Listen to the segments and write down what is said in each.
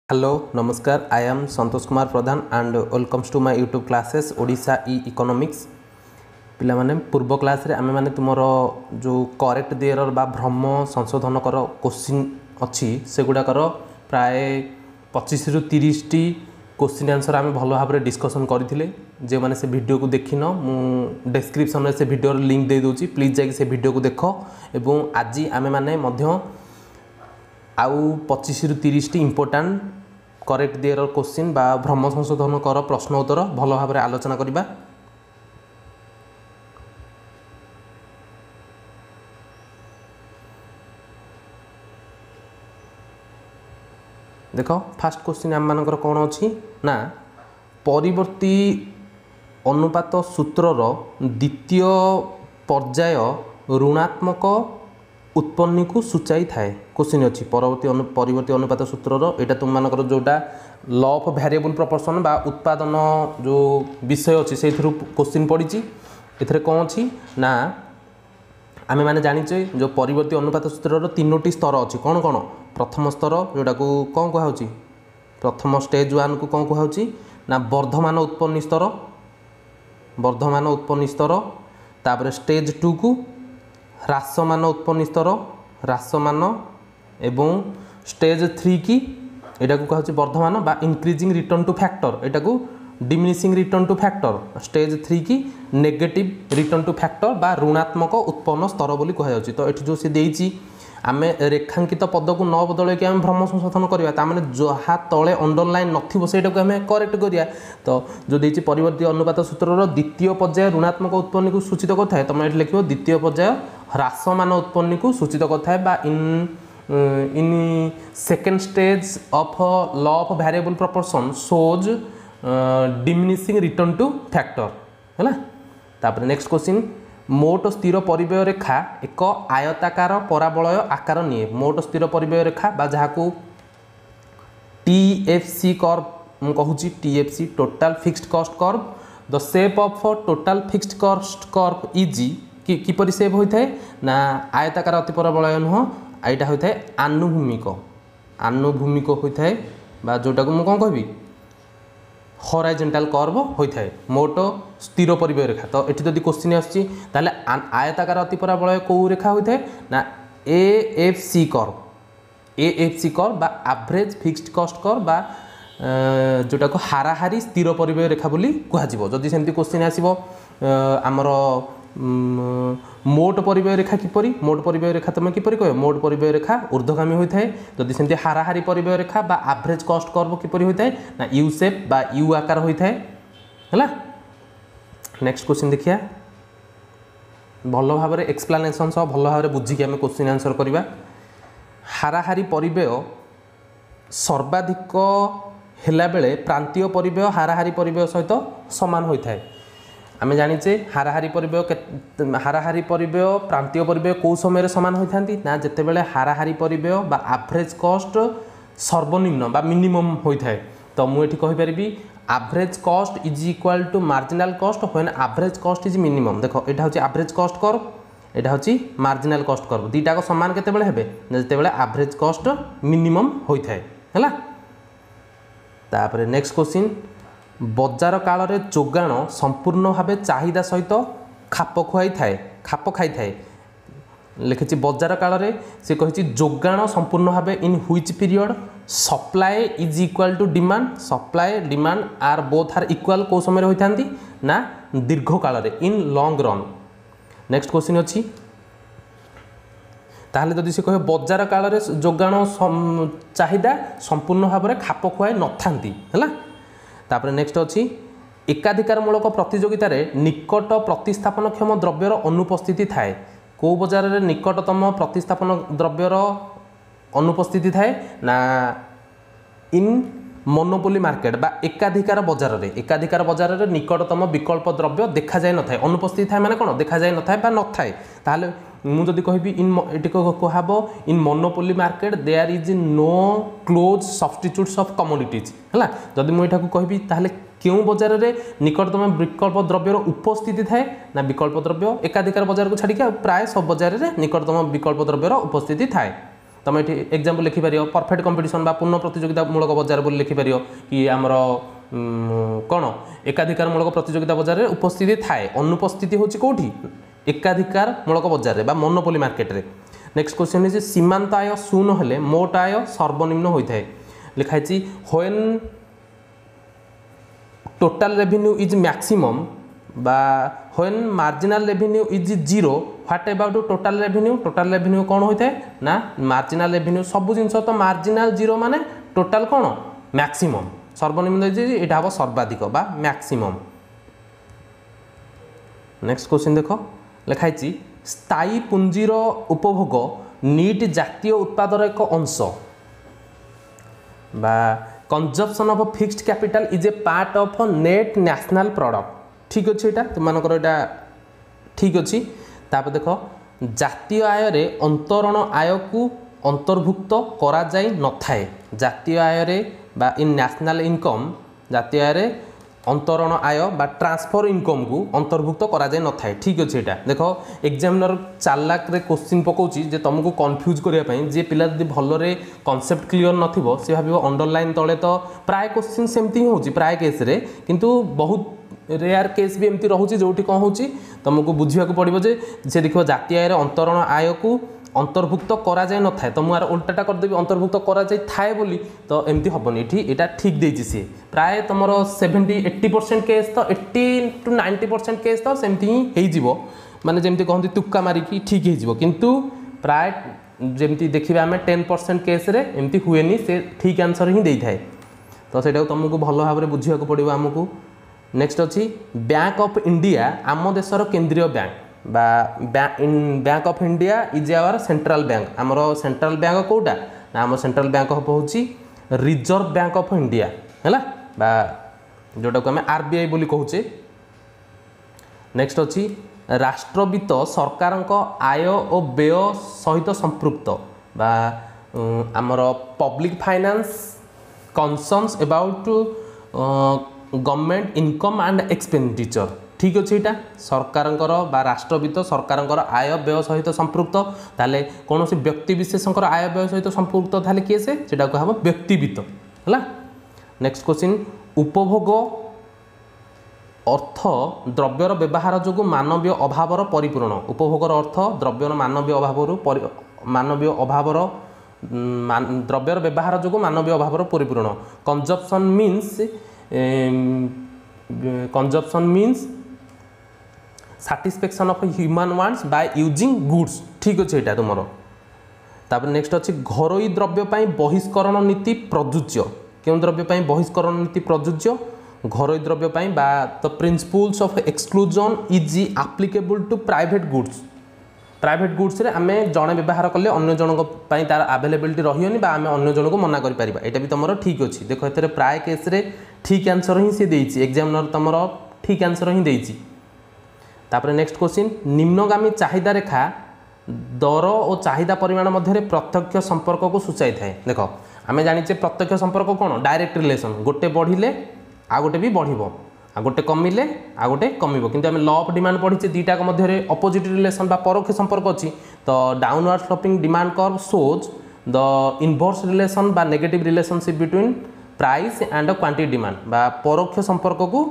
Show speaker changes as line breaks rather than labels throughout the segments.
Hello नमस्कार I am Santosh Kumar Pradhan and welcomes to my YouTube classes Odisha economics पिला माने पूर्व क्लास रे आमे माने तुमरो जो करेक्ट देयर बा भ्रम संशोधन कर क्वेश्चन अच्छी से गुडा कर प्राय 25 रु 30 टी क्वेश्चन आंसर आमे भलो भाव रे डिस्कशन करथिले जे माने से वीडियो को देखिन मु डिस्क्रिप्शन रे से वीडियो रो लिंक दे दोची प्लीज जाके से वीडियो को देखो एवं आज आमे माने मध्य आउ 25 रु 30 टी इंपोर्टेंट करेक्ट देयर क्वेश्चन बा भ्रम संशोधन कर प्रश्न उत्तर भल भाव में आलोचना करबा। देखो फास्ट क्वेश्चन आम मानकर कौन अच्छी ना परिवर्ती अनुपात सूत्रर द्वितीय पर्याय ऋणात्मक उत्पन्न को सूचाई थाए क्वेश्चन अच्छी परिवर्ती अनुपात सूत्रर यहाँ तुम मानकर जोटा लॉ ऑफ वेरिएबल प्रोपोर्शन बा उत्पादन जो विषय अच्छी से क्वेश्चन पड़ी एथरे कौन अच्छी ना आमे माने जानिचे जो परिवर्ती अनुपात सूत्रर तीनोटी स्तर अच्छी कौन कौन प्रथम स्तर जोटा को कौन कहुची प्रथम स्टेज 1 को कौन कहुची ना वर्धमान उत्पन्न स्तर तापर स्टेज 2 को ह्रासमान उत्पन्न स्तर ह्रासमान एवं स्टेज 3 की एटा को कहउची वर्धमान बा इंक्रीजिंग रिटर्न टू फैक्टर एटा को diminishing return two factor stage 3 की नेगेटिव रिटर्न टू फैक्टर बा ऋणात्मक उत्पन्न स्तर बोली कह जाउची। तो एठी जो से देइची आमे रेखांकित पद को न बदले कि आमे भ्रम संशोधन करिया ता माने जहा तळे अंडरलाइन नथिबो सेटा को आमे करेक्ट करिया। तो जो देइची परिवर्ती अनुपात सूत्रर द्वितीय पर्याय ऋणात्मक उत्पन्न को सूचित करथाय तमे एठी लिखिबो द्वितीय पर्याय ह्रासमान उत्पन्न को सूचित करथाय बा in second stage of law of variable proportion shows diminishing return two factor हैला। तापर नेक्स्ट क्वेश्चन मोट स्थिर परिव्यय रेखा एक आयताकार पराबलय आकार निये मोट स्थिर परिव्यय रेखा बा जहा को टीएफसी कर्व कहूची TFC total fixed cost curve the shape of total fixed cost curve is किपरि शेप होइथाय ना आयताकार अतिपराबलय नुह आइटा होइथाय आनुभूमिक होइथाय बा जोटा को मु कोन कहबी हॉराइजॉन्टल कर्व होता है मोट स्थिर परिव्यय रेखा। तो ये जदि क्वेश्चन आसची ताले आयताकार अतिपराबलय कौ रेखा होता है ना एएफसी कर्व बा एवरेज फिक्स्ड कॉस्ट कर्व बा जोटा को हाराहारी स्थिर परिव्यय रेखा बोली कहुजिवो। जदि सेमती क्वेश्चन आसीबो आमर मोट परिव्यय रेखा किपरि मोट परिव्यय रेखा तुम किपरि कह मोट परिव्यय रेखा ऊर्ध्वगामी होता है जदि सेमती हाराहारी परिव्यय रेखा बा एवरेज कॉस्ट कर्व किपरि होता है ना यू शेप बा यू आकार होता है। नेक्स्ट क्वेश्चन देखिया भल भाव में एक्सप्लेनेशन सब भल भाव में बुझिकी आम क्वेश्चन आंसर करवा। हाराहारी परिव्यय सर्वाधिक हेला बेले प्रांतीय परिव्यय हाराहारी परिव्यय सहित समान होता है। आमे जानिचे हाराहारी परिव्यय प्रांतीय परिव्यय कौ समय समान होता ना जितेबाला हाराहारी परिव्यय बा एवरेज कॉस्ट सर्वनिम्न बा मिनिमम होता है। तो मुझे कहीपरि average cost is equal to marginal cost when average cost is minimum. देखो यहाँ हूँ एवरेज कॉस्ट कर्व यहाँ हूँ मार्जिनल कॉस्ट कर्व दीटा सामान केतेबेले हेबे जितेबाला एवरेज कॉस्ट मिनिमम होता है। तापर नेक्स्ट क्वेश्चन बजार काल रे जोगाण संपूर्ण भाव चाहिदा सहित खाप खाई थाए लिखि बजार काल रे से कही जोगाण संपूर्ण भाव in which period supply is equal to demand supply demand are both are equal को समय होता ना दीर्घ काल रे in long run. Next question अच्छी ताहले जदि से कहे बजार काल रे जोगाण चाहिदा संपूर्ण भाव में खाप खुआई नथांती है। तापर नेक्स्ट अच्छी एकाधिकारमूलक प्रतियोगितार निकट प्रतिस्थापनक्षम द्रव्यर अनुपस्थिति थाए कौ बजार रे निकटतम प्रतिस्थापन द्रव्यर अनुपस्थिति थाए ना इन मोनोपोली मार्केट बा एकाधिकार बजार रे निकटतम विकल्प द्रव्य देखा जाए न थाए अनुपस्थिति थाए माने कोन देखा जाए न थाए बा न थाए ताहले मु जदि कहबी इन एटी कहबो in monopoly market there is no close substitutes of commodities है। जदि मुझे कहबी ताहले क्यों बजार रे निकटतम विकल्प द्रव्यर उपस्थिति थाए ना विकल्प द्रव्य एकाधिकार बजार को छाड़ी प्राय सब बजार रे निकटतम विकल्प द्रव्यर उपस्थिति थाए। तुम ये एग्जाम्पल लिखिपार परफेक्ट कंपिटिशन बा पूर्ण प्रतियोगितामूलक बजार बोली लिखिपार कि आमर कौन एकाधिकारमूलक प्रतियोगिता बजार में उपस्थिति थाए अनुपस्थिति हूँ कौटी एकाधिकारमूलक बजार में मोनोपोली मार्केट रे। नेक्स्ट क्वेश्चन है सीमांत आय शून्य हेले मोट आय सर्वनिम्न होता है लिखाई when total revenue is maximum बा when marginal revenue is zero what about total revenue कौन होता है ना मार्जिनल रेवेन्यू सब जिन तो मार्जिनल जीरो माने टोटाल कौन मैक्सिमम सर्वनिम्न यहाँ हम सर्वाधिक बा मैक्सिमम। नेक्स्ट क्वेश्चन देख लिखाई स्थायी पुंजीर उपभोग नीट जातीय उत्पादर एक अंश बा consumption of fixed capital is a part of net national product ठीक अच्छे यहाँ तुमको यहाँ ठीक अच्छी तापर देख जातीय आय रे अंतरण आय को अंतर्भुक्त करा जाई नथाए जातीय आय रे बा इन नेशनल इनकम जातीय आय रे अंतरण आय बा ट्रांसफर इनकम को अंतर्भुक्त करा जाए नथाए ठीक अच्छे यहाँ देख एग्जामिनर चालाक रे क्वेश्चन पकाउची जे तुमको कन्फ्यूज करने जे पिला जब भलरे कॉन्सेप्ट क्लियर नथिबो से भाव अंडरलाइन तले तो प्राय क्वेश्चन सेमती हो प्राय केस रे किंतु बहुत रेयर केस भी एमती रोचे जोटी कौन हो तुमको बुझा पड़ो जे से देखो जातीय आय अंतरण आय को अंतर्भुक्त करा जाए न थाए तो मुझे उल्टाटा करदेवी अंतर्भुक्त करा जाए थाए बोली तो एमती हेनी ये ठीक देती सी प्राय तुम 70-80% केस तो 80 to 90% केस तो सेमती ही हो माने जमती कहते तुक्का मारिकी ठीक हो किंतु प्राय जमती देखा आम 10% केस रे एमती हुए से ठीक आंसर ही दे थाए तो सेटा तुमको भल भाव में बुझा पड़ो आमको। नेक्स्ट अच्छी बैंक ऑफ इंडिया आम देशर केंद्रीय बैंक बा bank of India is our central bank आमर सेंट्रल बैंक कोटा ना आम सेंट्रल बैंक हूँ रिजर्व बैंक ऑफ इंडिया है बा जोटा को आम आरबीआई बोली कहूचे। नेक्स्ट अच्छी राष्ट्रवित्त सरकार आय और व्यय सहित संपृक्त बा आमर public finance concerns about government income and expenditure ठीक अच्छे यहाँ सरकार बा राष्ट्रवित्त सरकार आय व्यय सहित संपृक्त ताले कौन सी व्यक्ति विशेषकर आय व्यय सहित संपृक्त ताले किए से कह व्यक्तिवित्त है। नेक्स्ट क्वेश्चन उपभोग अर्थ द्रव्यर व्यवहार जो मानवीय अभावर परिपूरण उपभोगर अर्थ द्रव्यर मानवीय अभावर द्रव्यर व्यवहार जो मानवीय अभावर परिपूरण consumption means satisfaction of human wants by using goods ठीक अच्छे यहाँ तुम तापर नेक्स्ट अच्छी घरोई द्रव्य बहिष्करण नीति प्रযোज्य क्यों द्रव्य बहिष्करण नीति प्रযোज्य घरोई द्रव्य बा the principles of exclusion is applicable to private goods रे आमे जड़े व्यवहार कले अन्य जनक तार अवेलेबिलिटी रही आम अन्य जन को मना कर यहाँ भी तुम ठीक अच्छे देख ए प्राय केस रे ठीक आंसर ही सी देती एग्जामिनर तुम ठीक आंसर ही देती। तापर नेक्स्ट क्वेश्चन निम्नगामी चाहिदा रेखा दर और चाहिदा परिमाण मध्य प्रत्यक्ष संपर्क को सूचाई थाए देख आम जाचे प्रत्यक्ष संपर्क कौन डायरेक्ट रिलेशन गोटे बढ़िले आ गोटे भी बढ़ आ गोटे कमिले आ गोटे कमिबो किंतु आम लॉ ऑफ डिमांड पढ़ीचे दीटा मध्य अपोजिट रिलेशन बा परोक्ष संपर्क अच्छी तो downward sloping demand curve shows the inverse relation बा negative relationship between price and quantity demand बा परोक्ष संपर्क को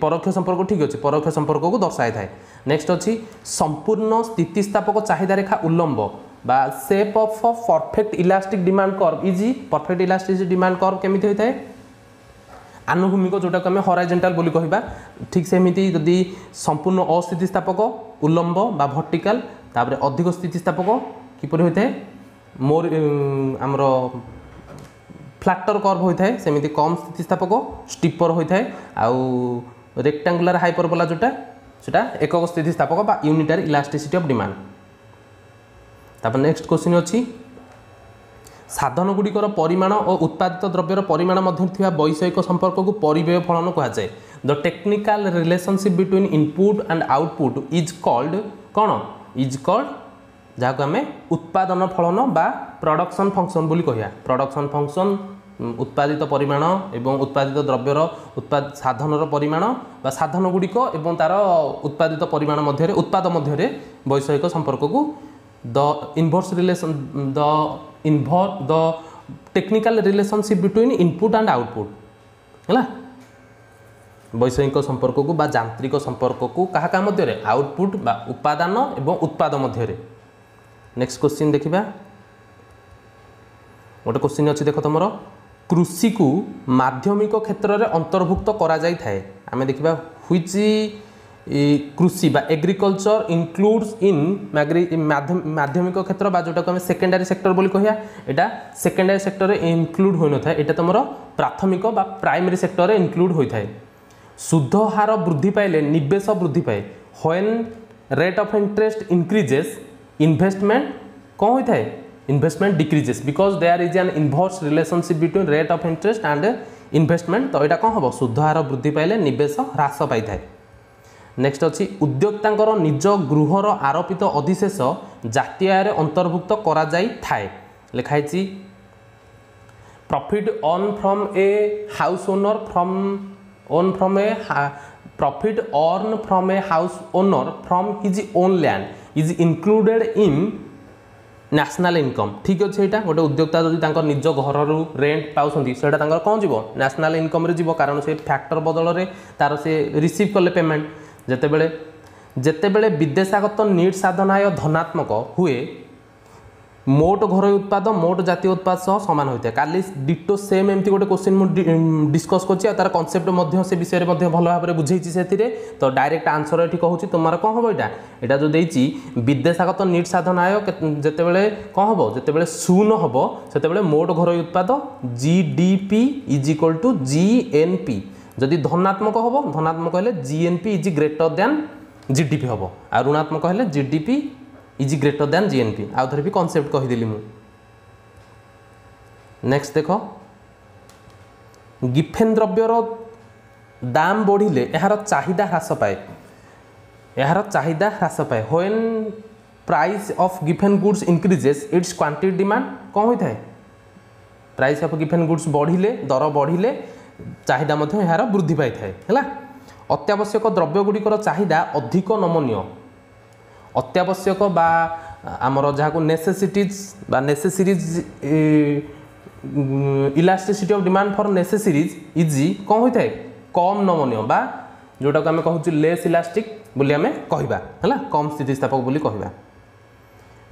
परोक्ष संपर्क ठीक अच्छे परोक्ष संपर्क को दर्शाई थाए। नेक्स्ट अच्छी संपूर्ण स्थितिस्थापक चाहिदा रेखा उल्लंब बा shape of perfect elastic demand curve is perfect elastic demand curve केमिति होता है आनुभूमिक जोटा को आम हॉराइजॉन्टल बोली कहबा ठीक सेमिति जदि संपूर्ण अस्थितिस्थापक उल्लंब बा वर्टिकल तापर अधिक स्थितिस्थापक किपरि होता है मोर आमर फ्लैटर कर्व होता है सेमिति कम स्थितिस्थापक स्टीपर होता है आउ रेक्टांगुलर हाइपरबोला जोटा सेटा एकक स्थितिस्थापक बा यूनिटरी इलास्टिसिटी ऑफ डिमांड। तापर नेक्स्ट क्वेश्चन अच्छी साधन गुड़िकर परिमाण और उत्पादित द्रव्यर परिमाण मध्य वैषयिक संपर्क को परिव्यय फलन कहुए the technical relationship between input and output is called कौन इज कॉल्ड जहाँ आम उत्पादन फलन बा प्रोडक्शन फंक्शन बोली कहया प्रोडक्शन फंक्शन उत्पादित परिमाण एवं उत्पादित द्रव्यर साधनर परिमाण बा साधन गुड़िक एवं तार उत्पादित परिमाण मध्य उत्पाद मध्य वैषयिक संपर्क को the inverse relation the technical relationship between input and output है वैषयिक संपर्क को बा यांत्रिक संपर्क को क्या मध्य आउटपुट बा उपादान एवं उत्पाद मध्य। नेक्स्ट क्वेश्चन देखिबा गोटे क्वेश्चन अच्छी देख तुम कृषि को माध्यमिक क्षेत्र में अंतर्भुक्त करा जाय थाए आम देखा व्हिच कृषि बा एग्रीकल्चर इनक्लूड्स इन माध्यमिक क्षेत्र बा जोटा आम सेकेंडरी सेक्टर बोली कहया एटा सेकेंडरी सेक्टर रे इनक्लूड होई न थाए एटा तुम प्राथमिक बा प्राइमरी सेक्टर रे इनक्लूड होई थाए। सुध हार वृद्धि पाइले निवेश वृद्धि पाए when rate of interest increases investment कौन होता है investment decreases because there is an inverse relationship between rate of interest and investment तो यहाँ कौन हम सुध हार वृद्धि पाइले निवेश ह्रास पाई थाए। नेक्स्ट अच्छी उद्योक्तांकर निज गृहर आरोपित अधिशेष जातीय आय अंतर्भुक्त करा जाई थाए लिखाई profit on from a house owner profit earned from a house owner from his own land is included in national income। ठीक अच्छे यहाँ गोटे उद्योक्ता जदि निज घर रेंट पाँच कौन जीव नेशनल इनकम रे जीव कारण से फैक्टर बदल में तार से रिसीव कले पेमेंट जेतेबेले विदेशागत नीड साधनाय धनात्मक हुए मोट घर उत्पाद मोट जातीय उत्पाद सह सामान होता है। काली डिटो सेम एमती गोटे क्वेश्चन मुझे डिस्कस कर तार कनसेप्ट से विषय में भल भाव में बुझे से तो डायरेक्ट आंसर ये कहूँ तुम कौन हम यहाँ जो देती विदेशागत नीड साधन आय जितेबाला कौन हम जितेबाला शून्य हम से मोट घर उत्पाद GDP is equal to GNP जदि धनात्मक हम धनात्मक हेल्ले GNP is greater than GDP हम आ ऋणात्मक हेल्ले GDP is greater than GNP आउ थे भी कनसेप्ट कहीदेली मु। नेक्स्ट देख गिफेन द्रव्यर दाम बढ़िले यार चाहिदा ह्रास पाए when price of Giffen goods increases it's quantity demand कौन होता है प्राइस ऑफ गिफेन गुड्स बढ़िले दर बढ़िले चाहिदा यार वृद्धि पाई है। अत्यावश्यक द्रव्य गुड़िकर चाहिदा अधिक नमनीय अत्यावश्यक बा आमर जहाँ नेसेसिटीज बा necessaries elasticity of demand for necessaries easy कौन होता है कम नमनीय बा जोटा को आम कहूँ लेस इलास्टिक बोली आम कहवा है कम स्थितिस्थापक बोली कहवा।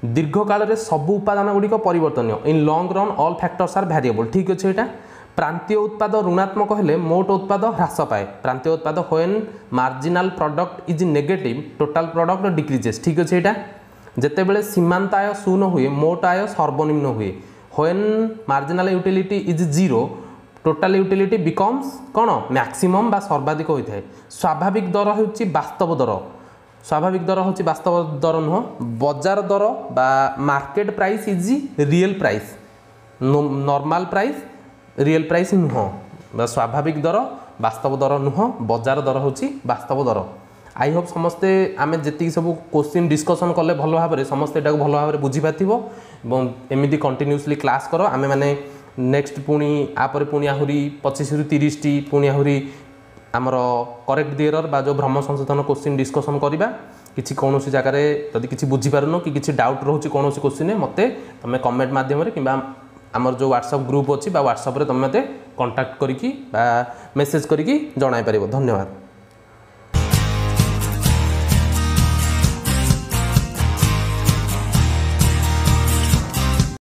दीर्घ काल में सबू उपादान गुड़िक परिवर्तनीय in long run all factors are variable. ठीक अच्छे यहाँ प्रांतीय उत्पाद ऋणात्मक हेले मोट उत्पाद ह्रास पाए प्रांतीय उत्पाद when marginal product is negative total product decreases. ठीक अच्छे यहाँ जितेबाला सीमांत आय शून्य हुए मोट आय सर्वनिम्न हुए when marginal utility is zero total utility becomes कौन मैक्सिमम बा सर्वाधिक होता है। स्वाभाविक दर होची वास्तव दर स्वाभाविक दर होची वास्तव दर नुह बजार दर बा market price is real price normal price real price नुह स्वाभाविक दर वास्तव दर नुह बजार दर होची वास्तव दर। आई होप समस्ते आम जी सब क्वेश्चन डिस्कसन कले भल भाव में समस्ते भल भाव में बुझीपार एमती कंटिन्यूसली क्लास कर आम मैंने नेक्स्ट पुणी आपर पुणी आहरी 25 ରୁ 30 टी पुणी आहरी आमर करेक्ट दियर बा जो भ्रम संशोधन क्वेश्चन डिस्कसन करवा किसी कौन जगार जदि किसी बुझीपारुन कि किसी डाउट रोचे कौन क्वेश्चन मत तुम कमेंट मध्यम कि आमर जो व्हाट्सएप ग्रुप अच्छी व्हाट्सएप तुम मत कंटाक्ट करी मेसेज करी जन पार। धन्यवाद।